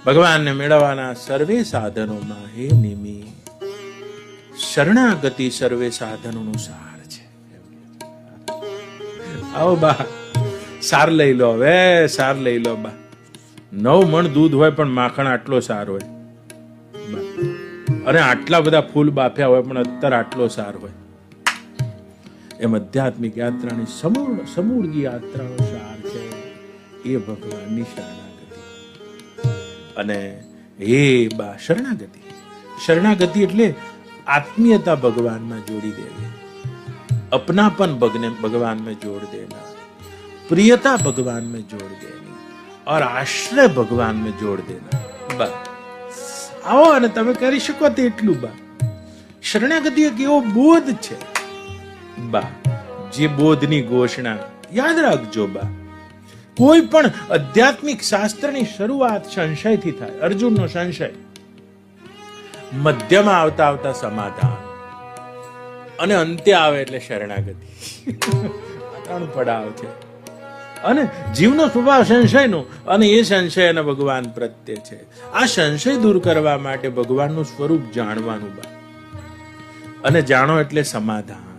ભગવાનને મેળવવાના સર્વે સાધનોમાં હે નિમિ શરણાગતિ સર્વે સાધનોનો સાર છે. આવો બા, સાર લઈ લો, હવે સાર લઈ લો બા. 9 મણ દૂધ હોય પણ માખણ આટલો સાર હોય, અને આટલા બધા ફૂલ બાફ્યા હોય પણ અત્તર આટલો સાર હોય. એમ આધ્યાત્મિક યાત્રાની સમૂળગી યાત્રાનો સાર છે એ ભગવાનની શરણાગતિ. અને હે બા શરણાગતિ, શરણાગતિ એટલે આત્મીયતા ભગવાનમાં જોડી દેવી, अपनापन भगवान में जोड़ देना, प्रियता भगवान में जोड़ देनी और आश्रय भगवान में जोड़ देना. બસ આવો અને તમે કરી શકો તેટલું બા. શરણાગતિ એક એવો બોધ છે બા, જે બોધની ઘોષણા યાદ રાખજો બા. કોઈ પણ આધ્યાત્મિક શાસ્ત્રની શરૂઆત સંશયથી થાય. અર્જુનનો સંશય, મધ્યમાં આવતા આવતા સમાધાન, અને અંતે આવે એટલે શરણાગતિ. 3 પડાવ છે. અને જીવનો સ્વભાવ સંશયનો, અને એ સંશય અને ભગવાન પ્રત્યે છે. આ સંશય દૂર કરવા માટે ભગવાનનું સ્વરૂપ જાણવાનું બા, અને જાણો એટલે સમાધાન.